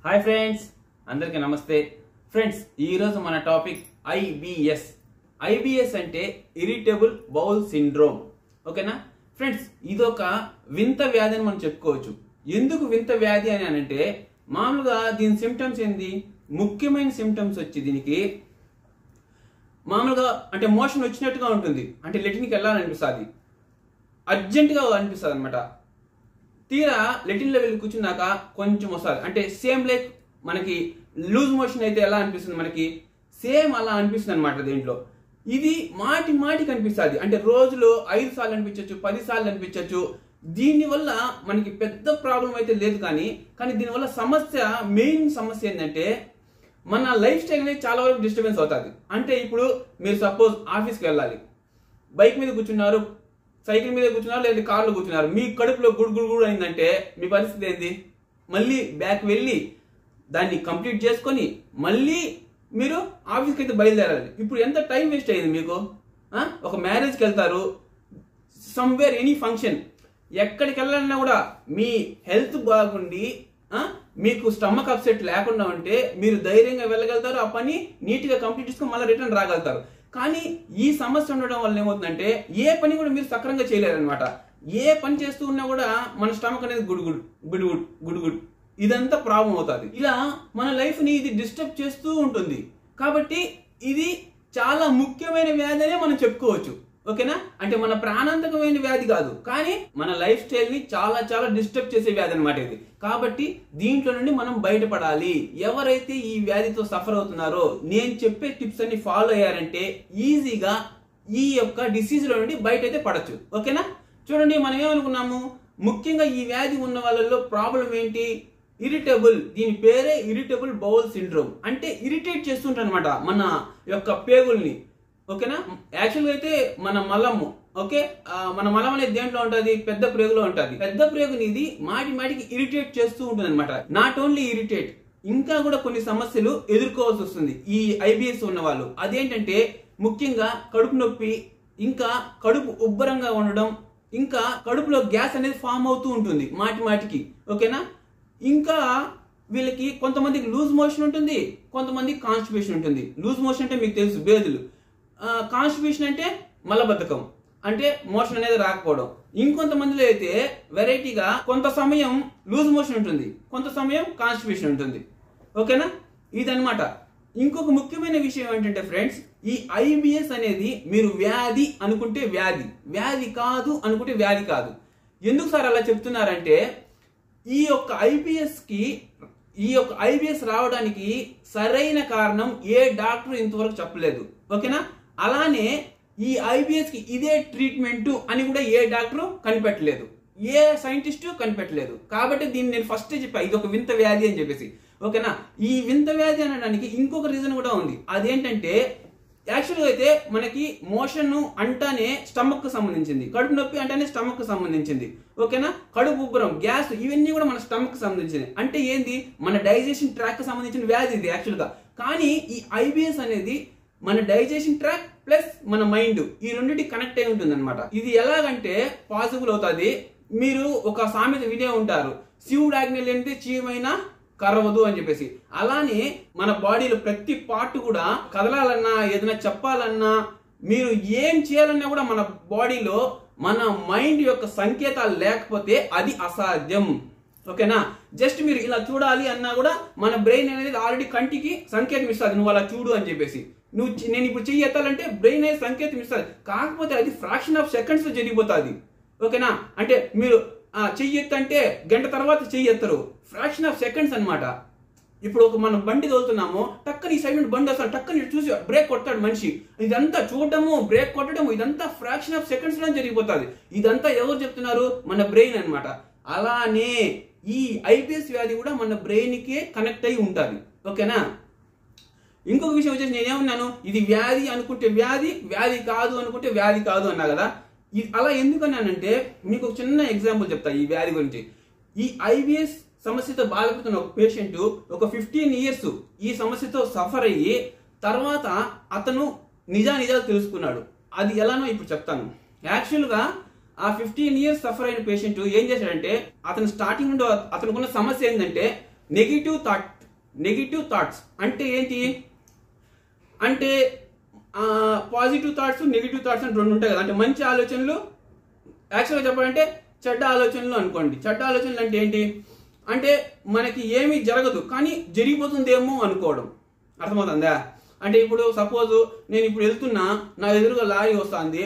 Hi friends, అందరికీ నమస్తే. Friends, ఈరోజు మన టాపిక్ ఐబిఎస్. ఐబిఎస్ అంటే ఇరిటబుల్ బౌల్ సిండ్రోమ్. ఓకేనా ఫ్రెండ్స్, ఇదొక వింత వ్యాధి అని మనం చెప్పుకోవచ్చు. ఎందుకు వింత వ్యాధి అని అంటే, మామూలుగా దీని సిమ్టమ్స్ ఏంది? ముఖ్యమైన సిమ్టమ్స్ వచ్చి దీనికి మామూలుగా అంటే మోషన్ వచ్చినట్టుగా ఉంటుంది, అంటే లెటిన్కి వెళ్ళాలనిపిస్తుంది, అర్జెంటుగా అనిపిస్తుంది అనమాట. తీరా లెటిన్లో వెళ్ళి కూర్చున్నాక కొంచెం వస్తుంది, అంటే సేమ్ లైక్ మనకి లూజ్ మోషన్ అయితే ఎలా అనిపిస్తుంది, మనకి సేమ్ అలా అనిపిస్తుంది అనమాట. దీంట్లో ఇది మాటి మాటికి అనిపిస్తుంది, అంటే రోజులో 5 సార్లు అనిపించవచ్చు, 10 సార్లు అనిపించవచ్చు. దీనివల్ల మనకి పెద్ద ప్రాబ్లం అయితే లేదు, కానీ దీనివల్ల మెయిన్ సమస్య ఏంటంటే మన లైఫ్ స్టైల్ అనేది చాలా వరకు డిస్టర్బెన్స్ అవుతుంది. అంటే ఇప్పుడు మీరు సపోజ్ ఆఫీస్కి వెళ్ళాలి, బైక్ మీద కూర్చున్నారు, సైకిల్ మీద కూర్చున్నారు, లేదా కార్లో కూర్చున్నారు, మీ కడుపులో గుడు అయిందంటే మీ పరిస్థితి ఏంది? మళ్ళీ బ్యాక్ వెళ్ళి దాన్ని కంప్లీట్ చేసుకొని మళ్ళీ మీరు ఆఫీస్కి అయితే బయలుదేరాలి. ఇప్పుడు ఎంత టైం వేస్ట్ అయ్యింది మీకు? ఒక మ్యారేజ్కి వెళ్తారు, సమ్వేర్ ఎనీ ఫంక్షన్, ఎక్కడికి వెళ్ళాలన్నా కూడా మీ హెల్త్ బాగుండి మీకు స్టమక్ అప్సెట్ లేకుండా ఉంటే మీరు ధైర్యంగా వెళ్ళగలుగుతారు, ఆ పని నీట్గా కంప్లీట్ చేసుకొని మళ్ళీ రిటర్న్ రాగలుగుతారు. కానీ ఈ సమస్య ఉండడం వల్ల ఏమవుతుందంటే ఏ పని కూడా మీరు సక్రంగా చేయలేరనమాట. ఏ పని చేస్తూ ఉన్నా కూడా మన స్టమక్ అనేది గుడుగుడ్ ఇదంతా ప్రాబ్లం అవుతుంది. ఇలా మన లైఫ్ని ఇది డిస్టర్బ్ చేస్తూ ఉంటుంది. కాబట్టి ఇది చాలా ముఖ్యమైన వ్యాధి అనే మనం చెప్పుకోవచ్చు. ఓకేనా? అంటే మన ప్రాణాంతకమైన వ్యాధి కాదు, కానీ మన లైఫ్ స్టైల్ ని చాలా చాలా డిస్టర్బ్ చేసే వ్యాధి అనమాట ఇది. కాబట్టి దీంట్లో నుండి మనం బయటపడాలి. ఎవరైతే ఈ వ్యాధితో సఫర్ అవుతున్నారో నేను చెప్పే టిప్స్ అన్ని ఫాలో అయ్యారంటే ఈజీగా ఈ యొక్క డిసీజ్ లో నుండి బయట అయితే పడచ్చు. ఓకేనా? చూడండి, మనం ఏమనుకున్నాము, ముఖ్యంగా ఈ వ్యాధి ఉన్న వాళ్ళలో ప్రాబ్లం ఏంటి? ఇరిటబుల్. దీని పేరే ఇరిటబుల్ బౌల్ సిండ్రోమ్. అంటే ఇరిటేట్ చేస్తుంటారు అనమాట మన యొక్క పేగుల్ని. ఓకేనా? యాక్చువల్గా అయితే మన మలము, ఓకే, మన మలం అనేది దేంట్లో ఉంటుంది? పెద్ద ప్రేగులో ఉంటుంది. పెద్ద ప్రేగుని ఇది మాటికి ఇరిటేట్ చేస్తూ ఉంటుంది అనమాట. నాట్ ఓన్లీ ఇరిటేట్, ఇంకా కూడా కొన్ని సమస్యలు ఎదుర్కోవాల్సి వస్తుంది ఈ ఐబిఎస్ ఉన్న వాళ్ళు. అదేంటంటే ముఖ్యంగా కడుపు నొప్పి, ఇంకా కడుపు ఉబ్బరంగా ఉండడం, ఇంకా కడుపులో గ్యాస్ అనేది ఫామ్ అవుతూ ఉంటుంది మాటికి. ఓకేనా? ఇంకా వీళ్ళకి కొంతమందికి లూజ్ మోషన్ ఉంటుంది, కొంతమందికి కాన్స్టిపేషన్ ఉంటుంది. లూజ్ మోషన్ అంటే మీకు తెలుసు, బేదులు. కాన్స్టిపేషన్ అంటే మలబద్ధకం, అంటే మోషన్ అనేది రాకపోవడం. ఇంకొంతమందిలో అయితే వెరైటీగా కొంత సమయం లూజ్ మోషన్ ఉంటుంది, కొంత సమయం కాన్స్టిపేషన్ ఉంటుంది. ఓకేనా? ఇదన్నమాట. ఇంకొక ముఖ్యమైన విషయం ఏంటంటే ఫ్రెండ్స్, ఈ ఐబిఎస్ అనేది మీరు వ్యాధి అనుకుంటే వ్యాధి, వ్యాధి కాదు అనుకుంటే వ్యాధి కాదు. ఎందుకు సార్ అలా చెప్తున్నారంటే, ఈ యొక్క ఐబిఎస్ రావడానికి సరైన కారణం ఏ డాక్టర్ ఇంతవరకు చెప్పలేదు. ఓకేనా? అలానే ఈ ఐబిఎస్ కి ఇదే ట్రీట్మెంట్ అని కూడా ఏ డాక్టర్ కనిపెట్టలేదు, ఏ సైంటిస్టు కనిపెట్టలేదు. కాబట్టి దీన్ని నేను ఫస్ట్ చెప్పా, ఇది ఒక వింత వ్యాధి అని చెప్పేసి. ఓకేనా? ఈ వింత వ్యాధి అనడానికి ఇంకొక రీజన్ కూడా ఉంది. అదేంటంటే యాక్చువల్గా అయితే మనకి మోషన్ అంటానే స్టమక్ కు సంబంధించింది, కడుపు నొప్పి అంటేనే స్టమక్ కు సంబంధించింది. ఓకేనా? కడుపు ఉబ్బరం, గ్యాస్, ఇవన్నీ కూడా మన స్టమక్ కు సంబంధించింది. అంటే ఏంది? మన డైజెషన్ ట్రాక్ కు సంబంధించిన వ్యాధి ఇది యాక్చువల్గా. కానీ ఈ ఐబిఎస్ అనేది మన డైజెషన్ ట్రాక్ ప్లస్ మన మైండ్, ఈ రెండింటికి కనెక్ట్ అయి ఉంటుంది అనమాట. ఇది ఎలాగంటే పాసిబుల్ అవుతుంది. మీరు ఒక సామెత వినే ఉంటారు, శివుడు ఆజ్ఞ లేనిదే చీమైనా కరవదు అని చెప్పేసి. అలానే మన బాడీలో ప్రతి పార్ట్ కూడా కదలాలన్నా, ఏదైనా చెప్పాలన్నా, మీరు ఏం చేయాలన్నా కూడా మన బాడీలో మన మైండ్ యొక్క సంకేతాలు లేకపోతే అది అసాధ్యం. ఓకేనా? జస్ట్ మీరు ఇలా చూడాలి అన్నా కూడా మన బ్రెయిన్ అనేది ఆల్రెడీ కంటికి సంకేతం ఇస్తుంది, నువ్వు అలా చూడు అని చెప్పేసి. నేను ఇప్పుడు చెయ్యి ఎత్తాలంటే బ్రెయిన్ అనేది సంకేతం ఇస్తుంది, కాకపోతే అది ఫ్రాక్షన్ ఆఫ్ సెకండ్స్ లో జరిగిపోతుంది. ఓకేనా? అంటే మీరు చెయ్యి ఎత్తంటే గంట తర్వాత చెయ్యి ఎత్తరు, ఫ్రాక్షన్ ఆఫ్ సెకండ్స్ అనమాట. ఇప్పుడు మనం బండి తోలుతున్నాము, టక్కని ఈ సైడ్ నుండి బండి వస్తాడు, టక్కని చూసి బ్రేక్ కొడతాడు మనిషి. ఇదంతా చూడటము, బ్రేక్ కొట్టడము, ఇదంతా ఫ్రాక్షన్ ఆఫ్ సెకండ్స్ లో జరిగిపోతుంది. ఇదంతా ఎవరు చెప్తున్నారు? మన బ్రెయిన్ అనమాట. అలానే ఈ ఐబిఎస్ వ్యాధి కూడా మన బ్రెయిన్ కే కనెక్ట్ అయి ఉంటుంది. ఓకేనా? ఇంకొక విషయం వచ్చేసి, నేనేమన్నాను, ఇది వ్యాధి అనుకుంటే వ్యాధి, వ్యాధి కాదు అనుకుంటే వ్యాధి కాదు అన్నా కదా. అలా ఎందుకన్నానంటే మీకు ఒక చిన్న ఎగ్జాంపుల్ చెప్తా ఈ వ్యాధి గురించి. ఈ ఐబిఎస్ సమస్యతో బాధపడుతున్న ఒక పేషెంట్ ఒక 15 years ఈ సమస్యతో సఫర్ అయ్యి తర్వాత అతను నిజాలు తెలుసుకున్నాడు. అది ఎలానో ఇప్పుడు చెప్తాను. యాక్చువల్గా ఆ 15 years సఫర్ అయిన పేషెంట్ ఏం చేశాడంటే, అతను స్టార్టింగ్ నుండి అతనుకున్న సమస్య ఏంటంటే నెగిటివ్ థాట్స్ అంటే ఏంటి అంటే పాజిటివ్ థాట్స్ నెగిటివ్ థాట్స్ అని రెండు ఉంటాయి కదా. అంటే మంచి ఆలోచనలు, యాక్చువల్గా చెప్పాలంటే చెడ్డ ఆలోచనలు అనుకోండి. చెడ్డ ఆలోచనలు అంటే ఏంటి అంటే మనకి ఏమీ జరగదు కానీ జరిగిపోతుందేమో అనుకోవడం. అర్థమవుతుందా? అంటే ఇప్పుడు సపోజ్ నేను ఇప్పుడు వెళ్తున్నా, నా ఎదురుగా లారీ వస్తుంది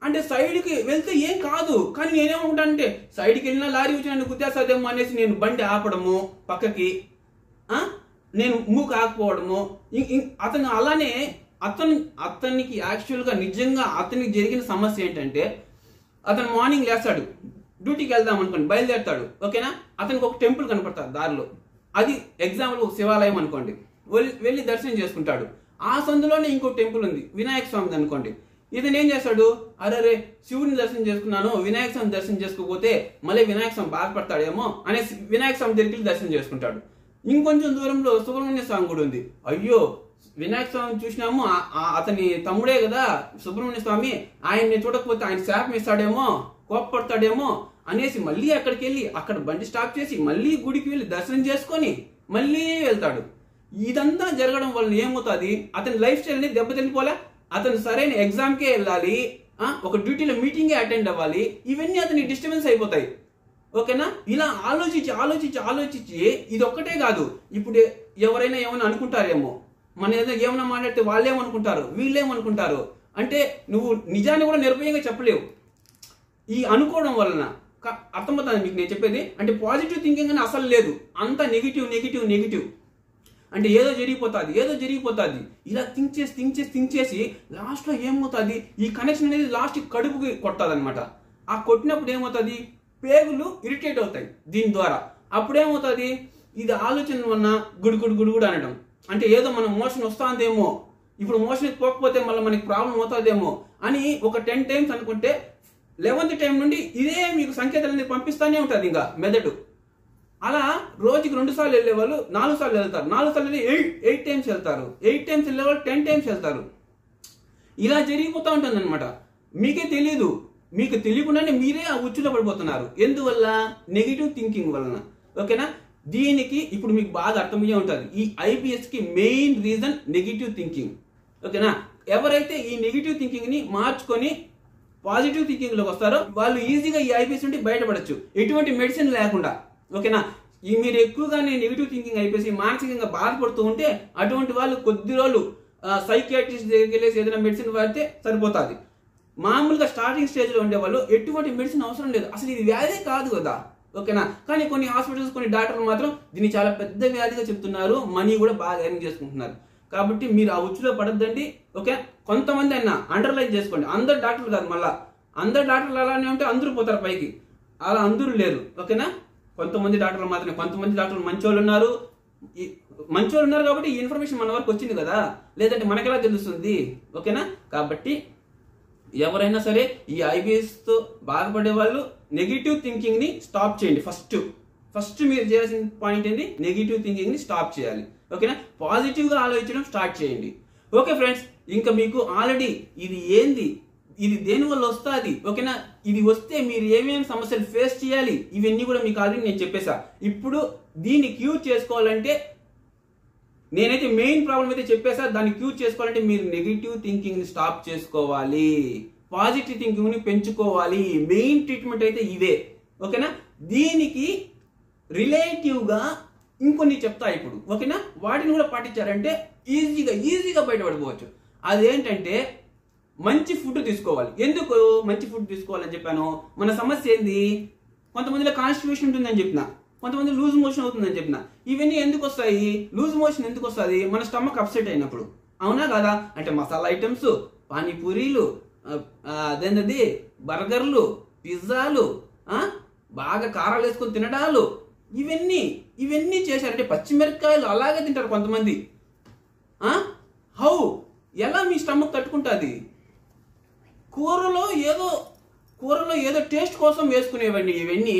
అంటే సైడ్కి వెళ్తే ఏం కాదు, కానీ నేనేమనుకుంటానంటే సైడ్కి వెళ్ళినా లారీ వచ్చి నన్ను గుద్దేస్తాదేమో అనేసి నేను బండి ఆపడము, పక్కకి నేను మూవ్ కాకపోవడము. అతను అలానే అతనికి యాక్చువల్గా నిజంగా అతనికి జరిగిన సమస్య ఏంటంటే అతను మార్నింగ్ లేస్తాడు, డ్యూటీకి వెళ్దాం అనుకోండి, బయలుదేరుతాడు. ఓకేనా? అతనికి ఒక టెంపుల్ కనపడతాడు దారిలో. అది ఎగ్జాంపుల్ శివాలయం అనుకోండి, వెళ్ళి దర్శనం చేసుకుంటాడు. ఆ సందులోనే ఇంకో టెంపుల్ ఉంది, వినాయక స్వామి అనుకోండి. ఇతను ఏం చేస్తాడు, అరే శివుని దర్శనం చేసుకున్నాను, వినాయక స్వామి దర్శనం చేసుకోకపోతే మళ్ళీ వినాయక స్వామి బాధపడతాడేమో అనేసి వినాయక స్వామి దగ్గరికి దర్శనం చేసుకుంటాడు. ఇంకొంచెం దూరంలో సుబ్రహ్మణ్య స్వామి కూడా ఉంది. అయ్యో వినాయక స్వామిని చూసినాము, అతని తమ్ముడే కదా సుబ్రహ్మణ్య స్వామి, ఆయన్ని చూడకపోతే ఆయన శాపం ఇస్తాడేమో, కోపపడతాడేమో అనేసి మళ్ళీ అక్కడికి వెళ్ళి అక్కడ బండి స్టాప్ చేసి మళ్ళీ గుడికి వెళ్ళి దర్శనం చేసుకొని మళ్ళీ వెళ్తాడు. ఇదంతా జరగడం వల్ల ఏమవుతుంది, అతని లైఫ్ స్టైల్ అనేది దెబ్బతినిపోలే. అతను సరైన ఎగ్జామ్కే వెళ్ళాలి, ఒక డ్యూటీలో మీటింగే అటెండ్ అవ్వాలి, ఇవన్నీ అతని డిస్టర్బెన్స్ అయిపోతాయి. ఓకేనా? ఇలా ఆలోచించి ఇది ఒక్కటే కాదు. ఇప్పుడు ఎవరైనా ఏమైనా అనుకుంటారేమో, మన ఏమైనా మాట్లాడితే వాళ్ళేమనుకుంటారు, వీళ్ళేమనుకుంటారు అంటే నువ్వు నిజాన్ని కూడా నిర్భయంగా చెప్పలేవు ఈ అనుకోవడం వలన. అర్థమవుతుంది మీకు నేను చెప్పేది? అంటే పాజిటివ్ థింకింగ్ అని అసలు లేదు, అంతా నెగిటివ్. అంటే ఏదో జరిగిపోతుంది ఇలా థింక్ చేసి లాస్ట్లో ఏమవుతుంది, ఈ కనెక్షన్ అనేది లాస్ట్ కడుపుకి కొట్టదు అనమాట. ఆ కొట్టినప్పుడు ఏమవుతుంది, పేగులు ఇరిటేట్ అవుతాయి దీని ద్వారా. అప్పుడేమవుతుంది, ఇది ఆలోచన వలన గుడు అనడం. అంటే ఏదో మన మోషన్ వస్తుందేమో, ఇప్పుడు మోషన్ పోకపోతే మళ్ళీ మనకి ప్రాబ్లం అవుతుందేమో అని ఒక 10 times అనుకుంటే 11th time నుండి ఇదే మీకు సంకేతాలన్నీ పంపిస్తానే ఉంటుంది ఇంకా మెదడు. అలా రోజుకి 2 సార్లు వెళ్ళే వాళ్ళు 4 సార్లు వెళ్తారు, 4 సార్లు వెళ్ళి 8 times వెళ్తారు, 8 times వెళ్ళే వాళ్ళు 10 times వెళ్తారు. ఇలా జరిగిపోతూ ఉంటుంది అనమాట. మీకే తెలియదు, మీకు తెలియకుండానే మీరే ఆ ఉచ్చులో పడిపోతున్నారు. ఎందువల్ల? నెగిటివ్ థింకింగ్ వలన. ఓకేనా? దీనికి ఇప్పుడు మీకు బాగా అర్థమయ్యే ఉంటుంది. ఈ ఐబిఎస్కి మెయిన్ రీజన్ నెగిటివ్ థింకింగ్. ఓకేనా? ఎవరైతే ఈ నెగిటివ్ థింకింగ్ని మార్చుకొని పాజిటివ్ థింకింగ్లోకి వస్తారో వాళ్ళు ఈజీగా ఈ ఐబిఎస్ నుండి బయటపడచ్చు, ఎటువంటి మెడిసిన్ లేకుండా. ఓకేనా? మీరు ఎక్కువగానే నెగిటివ్ థింకింగ్ అయిపోయి మానసికంగా బాధపడుతూ ఉంటే అటువంటి వాళ్ళు కొద్ది రోజులు సైకియాట్రిస్ట్ దగ్గరికి వెళ్ళేసి ఏదైనా మెడిసిన్ వాడితే సరిపోతుంది. మామూలుగా స్టార్టింగ్ స్టేజ్లో ఉండేవాళ్ళు ఎటువంటి మెడిసిన్ అవసరం లేదు, అసలు ఇది వ్యాధి కాదు కదా. ఓకేనా? కానీ కొన్ని హాస్పిటల్స్, కొన్ని డాక్టర్లు మాత్రం దీన్ని చాలా పెద్ద వ్యాధిగా చెప్తున్నారు, మనీ కూడా బాగా ఎర్న్ చేసుకుంటున్నారు. కాబట్టి మీరు ఆ ఉచ్చులో పడద్దండి. ఓకే? కొంతమంది అయినా అండర్లైన్ చేసుకోండి, అందరు డాక్టర్లు కాదు. మళ్ళీ అందరు డాక్టర్లు అలానే ఉంటే అందరూ పోతారు పైకి, అలా అందరూ లేరు. ఓకేనా? కొంతమంది డాక్టర్లు మాత్రమే, కొంతమంది డాక్టర్లు మంచోళ్ళు ఉన్నారు కాబట్టి ఈ ఇన్ఫర్మేషన్ మన వరకు వచ్చింది కదా, లేదంటే మనకెలా తెలుస్తుంది? ఓకేనా? కాబట్టి ఎవరైనా సరే ఈ ఐబిఎస్తో బాధపడే వాళ్ళు నెగిటివ్ థింకింగ్ని స్టాప్ చేయండి. ఫస్ట్ మీరు చేయాల్సిన పాయింట్ ఏంటి, నెగిటివ్ థింకింగ్ని స్టాప్ చేయాలి. ఓకేనా? పాజిటివ్గా ఆలోచించడం స్టార్ట్ చేయండి. ఓకే ఫ్రెండ్స్, ఇంకా మీకు ఆల్రెడీ ఇది ఏంది, ఇది దేనివల్ల వస్తుంది, ఓకేనా, ఇది వస్తే మీరు ఏమేమి సమస్యలు ఫేస్ చేయాలి, ఇవన్నీ కూడా మీకు ఆల్రెడీ నేను చెప్పేసా. ఇప్పుడు దీన్ని క్యూర్ చేసుకోవాలంటే నేనైతే మెయిన్ ప్రాబ్లం అయితే చెప్పేసా, దాన్ని క్యూర్ చేసుకోవాలంటే మీరు నెగిటివ్ థింకింగ్ని స్టాప్ చేసుకోవాలి, పాజిటివ్ థింకింగ్ని పెంచుకోవాలి. మెయిన్ ట్రీట్మెంట్ అయితే ఇదే. ఓకేనా? దీనికి రిలేటివ్గా ఇంకొన్ని చెప్తా ఇప్పుడు. ఓకేనా? వాటిని కూడా పాటించారంటే ఈజీగా బయటపడిపోవచ్చు. అదేంటంటే మంచి ఫుడ్ తీసుకోవాలి. ఎందుకు మంచి ఫుడ్ తీసుకోవాలని చెప్పాను? మన సమస్య ఏంది, కొంతమందిలో కాన్స్టిట్యూషన్ ఉంటుందని చెప్పిన, కొంతమంది లూజ్ మోషన్ అవుతుందని చెప్పిన. ఇవన్నీ ఎందుకు వస్తాయి? లూజ్ మోషన్ ఎందుకు వస్తుంది? మన స్టమక్ అప్సెట్ అయినప్పుడు. అవునా కదా? అంటే మసాలా ఐటమ్స్, పానీపూరీలు, అదేంటది బర్గర్లు, పిజ్జాలు, బాగా కారాలు వేసుకొని తినడాలు, ఇవన్నీ చేశారంటే పచ్చిమిరపకాయలు అలాగే తింటారు కొంతమంది. ఎలా మీ స్టమక్ తట్టుకుంటుంది? కూరలో ఏదో టేస్ట్ కోసం వేసుకునేవండి ఇవన్నీ,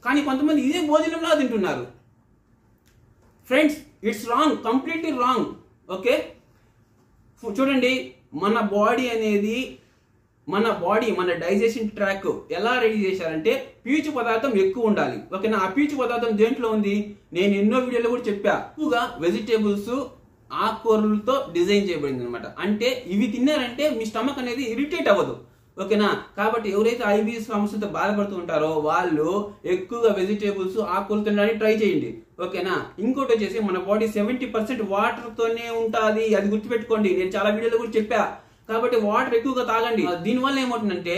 కానీ కొంతమంది ఇదే భోజనంలా తింటున్నారు. Friends, it's wrong, completely wrong. Okay? చూడండి, మన బాడీ అనేది మన బాడీ మన డైజెషన్ ట్రాక్ ఎలా రెడీ చేశారంటే పీచు పదార్థం ఎక్కువ ఉండాలి. ఓకేనా? ఆ పీచు పదార్థం దేంట్లో ఉంది? నేను ఎన్నో వీడియోలో కూడా చెప్పా. ఎక్కువగా వెజిటేబుల్స్ ఆకుకూరలతో డిజైన్ చేయబడింది అనమాట. అంటే ఇవి తిన్నారంటే మీ స్టమక్ అనేది ఇరిటేట్ అవ్వదు. ఓకేనా? కాబట్టి ఎవరైతే ఐబిఎస్ సమస్యతో బాధపడుతూ ఉంటారో వాళ్ళు ఎక్కువగా వెజిటేబుల్స్ ఆకుకూరలు తినడానికి ట్రై చేయండి. ఓకేనా? ఇంకోటి వచ్చేసి మన బాడీ 70% వాటర్ తోనే ఉంటుంది. అది గుర్తుపెట్టుకోండి. నేను చాలా వీడియోలో కూడా చెప్పా. కాబట్టి వాటర్ ఎక్కువగా తాగండి. దీనివల్ల ఏమవుతుందంటే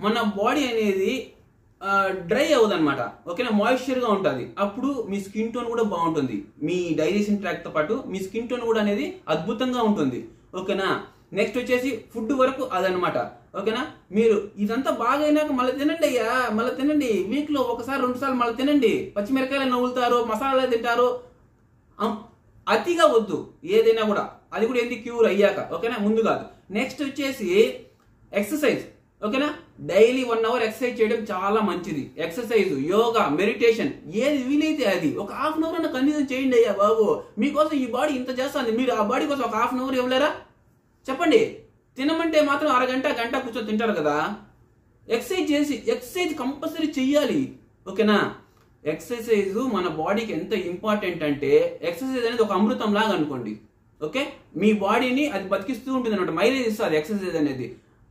మన బాడీ అనేది డ్రై అవ్వదు అనమాట. ఓకేనా? మాయిశ్చర్ గా ఉంటుంది. అప్పుడు మీ స్కిన్ టోన్ కూడా బాగుంటుంది. మీ డైజెషన్ ట్రాక్ తో పాటు మీ స్కిన్ టోన్ కూడా అనేది అద్భుతంగా ఉంటుంది. ఓకేనా? నెక్స్ట్ వచ్చేసి ఫుడ్ వరకు అదనమాట. ఓకేనా? మీరు ఇదంతా బాగా అయినాక మళ్ళీ తినండి అయ్యా, మళ్ళీ తినండి. వీక్ లో ఒకసారి 2 సార్లు మళ్ళీ తినండి. పచ్చిమిరకాయలు నవ్వులుతారు, మసాలాలు తింటారు. అతిగా వద్దు ఏదైనా కూడా. అది కూడా ఏంటి క్యూర్ అయ్యాక. ఓకేనా? ముందు కాదు. నెక్స్ట్ వచ్చేసి ఎక్సర్సైజ్. ఓకేనా? డైలీ 1 అవర్ ఎక్సర్సైజ్ చేయడం చాలా మంచిది. ఎక్సర్సైజ్, యోగా, మెడిటేషన్ ఏది వీలైతే అది ఒక ½ అవర్ అన్న కనీసం చేయండి అయ్యా బాబు. మీకోసం ఈ బాడీ ఇంత చేస్తుంది. మీరు ఆ బాడీ కోసం ఒక ½ అవర్ ఇవ్వలేరా? చెప్పండి. తినమంటే మాత్రం అరగంట గంట కూర్చొని తింటారు కదా. ఎక్సర్సైజ్ కంపల్సరీ చెయ్యాలి. ఓకేనా? ఎక్సర్సైజ్ మన బాడీకి ఎంత ఇంపార్టెంట్ అంటే ఎక్సర్సైజ్ అనేది ఒక అమృతం లాగా అనుకోండి. ఓకే? మీ బాడీని అది బతికిస్తూ ఉంటుంది అనమాట. మైలేజ్ ఇస్తుంది ఎక్సర్సైజ్ అనేది.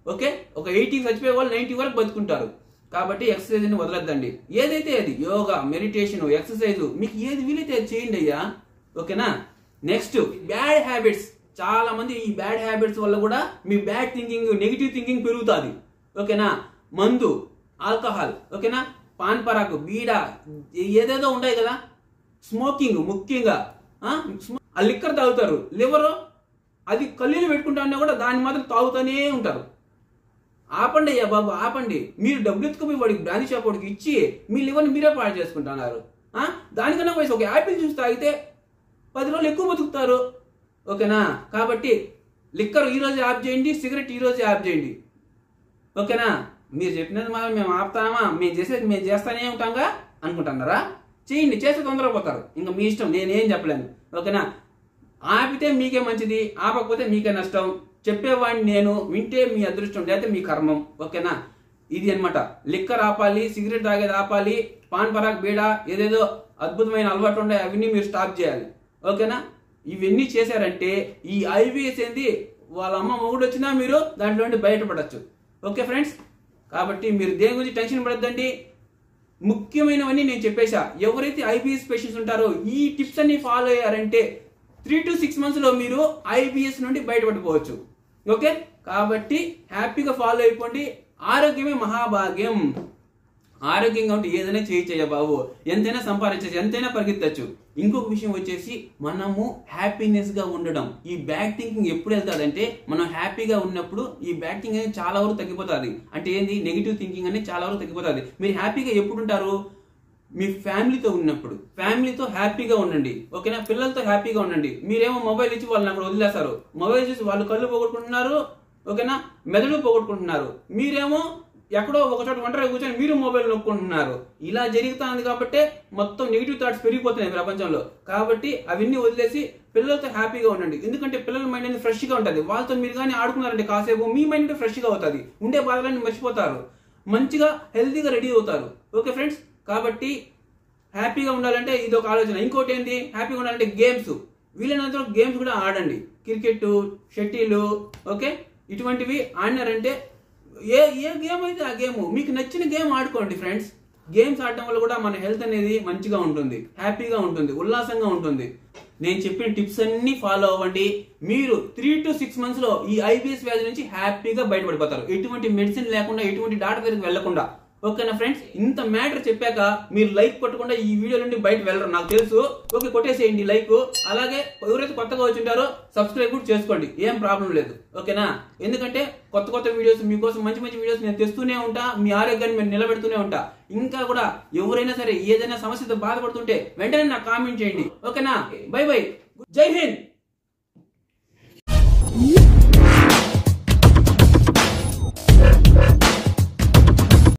ఓకే? ఒక 80 చచ్చిపోయే వాళ్ళు 90 వరకు బతుకుంటారు. కాబట్టి ఎక్సర్సైజ్ ని వదలద్దండి. ఏదైతే అది యోగా, మెడిటేషన్, ఎక్సర్సైజ్ మీకు ఏది వీలైతే అది చేయండి అయ్యా. ఓకేనా? Next bad habits. చాలా మంది ఈ బ్యాడ్ హ్యాబిట్స్ వల్ల కూడా మీ బ్యాడ్ థింకింగ్, నెగిటివ్ థింకింగ్ పెరుగుతుంది. ఓకేనా? మందు, ఆల్కహాల్, ఓకేనా, పాన్ పరాకు, బీడా ఏదేదో ఉంటాయి కదా. స్మోకింగ్ ముఖ్యంగా ఆ లిక్కర్ తాగుతారు. లివర్ అది కల్లీలు పెట్టుకుంటా కూడా దాన్ని మాత్రం తాగుతూనే ఉంటారు. ఆపండి అయ్యా బాబు, ఆపండి. మీరు డబ్బులు ఎత్తుకుపోయి వాడికి బ్రాందీ షాప్ వాడికి ఇచ్చి మీ లివర్ని మీరే పాడు చేసుకుంటున్నారు. దానికన్నా వయసు ఒక యాపిల్ జ్యూస్ తాగితే 10 రోజులు ఎక్కువ బతుకుతారు. ఓకేనా? కాబట్టి లిక్కర్ ఈ రోజు ఆఫ్ చేయండి, సిగరెట్ ఈ రోజు ఆఫ్ చేయండి. ఓకేనా? మీరు చెప్పినది మాత్రం మేము ఆపుతామా? మేము చేసేది మేము చేస్తానే ఉంటాంగా అనుకుంటున్నారా? చేయండి. చేస్తే తొందరగా పోతారు. ఇంకా మీ ఇష్టం, నేనేం చెప్పలేను. ఓకేనా? ఆపితే మీకే మంచిది, ఆపకపోతే మీకే నష్టం. చెప్పేవాడిని నేను, వింటే మీ అదృష్టం, లేకపోతే మీ కర్మం. ఓకేనా? ఇది అనమాట. లిక్కర్ ఆపాలి, సిగరెట్ తాగేది ఆపాలి, పాన్ పరాక్, బీడా ఏదేదో అద్భుతమైన అలవాటు ఉన్నాయి అవన్నీ మీరు స్టాప్ చేయాలి. ఓకేనా? ఇవన్నీ చేశారంటే ఈ ఐబిఎస్ ఏంది వాళ్ళ అమ్మ మొగుడు వచ్చినా మీరు దాంట్లో నుండి బయటపడచ్చు. Okay friends? కాబట్టి మీరు దేని గురించి టెన్షన్ పడద్దండి. ముఖ్యమైనవన్నీ నేను చెప్పేశా. ఎవరైతే ఐబిఎస్ పేషెంట్స్ ఉంటారో ఈ టిప్స్ అన్ని ఫాలో అయ్యారంటే 3 to 6 months లో మీరు ఐబిఎస్ నుండి బయటపడిపోవచ్చు. ఓకే? కాబట్టి హ్యాపీగా ఫాలో అయిపోండి. ఆరోగ్యమే మహాభాగ్యం. ఆరోగ్యంగా ఉంటే ఏదైనా చేయొచ్చయ్యా బాబు. ఎంతైనా సంపాదించచ్చు, ఎంతైనా పరిగెత్తచ్చు. ఇంకొక విషయం వచ్చేసి మనము హ్యాపీనెస్ గా ఉండడం. ఈ బ్యాడ్ థింకింగ్ ఎప్పుడు వెళ్తాదంటే మనం హ్యాపీగా ఉన్నప్పుడు ఈ బ్యాడ్ థింకింగ్ అనేది చాలా వరకు తగ్గిపోతుంది. అంటే ఏంది? నెగిటివ్ థింకింగ్ అనేది చాలా వరకు తగ్గిపోతుంది. మీరు హ్యాపీగా ఎప్పుడు ఉంటారు? మీ ఫ్యామిలీతో ఉన్నప్పుడు. ఫ్యామిలీతో హ్యాపీగా ఉండండి. ఓకేనా? పిల్లలతో హ్యాపీగా ఉండండి. మీరేమో మొబైల్ ఇచ్చి వాళ్ళని అక్కడ వదిలేస్తారు. మొబైల్ చూసి వాళ్ళు కళ్ళు పోగొట్టుకుంటున్నారు. ఓకేనా? మెదడు పోగొట్టుకుంటున్నారు. మీరేమో ఎక్కడో ఒక చోట ఒంటరిగా కూర్చొని మీరు మొబైల్ నొక్కుంటున్నారు. ఇలా జరుగుతుంది కాబట్టి మొత్తం నెగిటివ్ థాట్స్ పెరిగిపోతున్నాయి ప్రపంచంలో. కాబట్టి అవన్నీ వదిలేసి పిల్లలతో హ్యాపీగా ఉండండి. ఎందుకంటే పిల్లల మైండ్ అనేది ఫ్రెష్ గా ఉంటుంది. వాళ్ళతో మీరు కానీ ఆడుకున్నారంటే కాసేపు మీ మైండ్ ఫ్రెష్ గా అవుతుంది. ఉండే బాధలన్నీ మర్చిపోతారు. మంచిగా హెల్తీగా రెడీ అవుతారు. Okay friends? కాబట్టి హ్యాపీగా ఉండాలంటే ఇది ఒక ఆలోచన. ఇంకోటి ఏంటి? హ్యాపీగా ఉండాలంటే గేమ్స్. వీలైనంత గేమ్స్ కూడా ఆడండి. క్రికెట్, షటిల్, ఓకే, ఇటువంటివి ఆడినారంటే ఏ గేమ్ అయితే ఆ గేమ్ మీకు నచ్చిన గేమ్ ఆడుకోండి ఫ్రెండ్స్. గేమ్స్ ఆడటం వల్ల కూడా మన హెల్త్ అనేది మంచిగా ఉంటుంది, హ్యాపీగా ఉంటుంది, ఉల్లాసంగా ఉంటుంది. నేను చెప్పిన టిప్స్ అన్ని ఫాలో అవ్వండి. మీరు 3 to 6 months లో ఈ ఐబిఎస్ వ్యాధి నుంచి హ్యాపీగా బయటపడిపోతారు. ఎటువంటి మెడిసిన్ లేకుండా, ఎటువంటి డాక్టర్ దగ్గరికి వెళ్లకుండా. ఓకేనా ఫ్రెండ్స్? ఇంత మ్యాటర్ చెప్పాక మీరు లైక్ కొట్టకుండా ఈ వీడియో నుండి బయట వెళ్ళరు నాకు తెలుసు. ఓకే, కొట్టేసేయండి లైక్. అలాగే ఎవరైతే కొత్తగా వచ్చి ఉంటారో సబ్స్క్రైబ్ కూడా చేసుకోండి. ఏం ప్రాబ్లం లేదు. ఓకేనా? ఎందుకంటే కొత్త వీడియోస్ మీకోసం మంచి వీడియోస్ నేను తెస్తూనే ఉంటా. మీ ఆరోగ్యాన్ని నేను నిలబెడుతూనే ఉంటా. ఇంకా కూడా ఎవరైనా సరే ఏదైనా సమస్యతో బాధపడుతుంటే వెంటనే నాకు కామెంట్ చేయండి. ఓకేనా? By by. జై హింద్.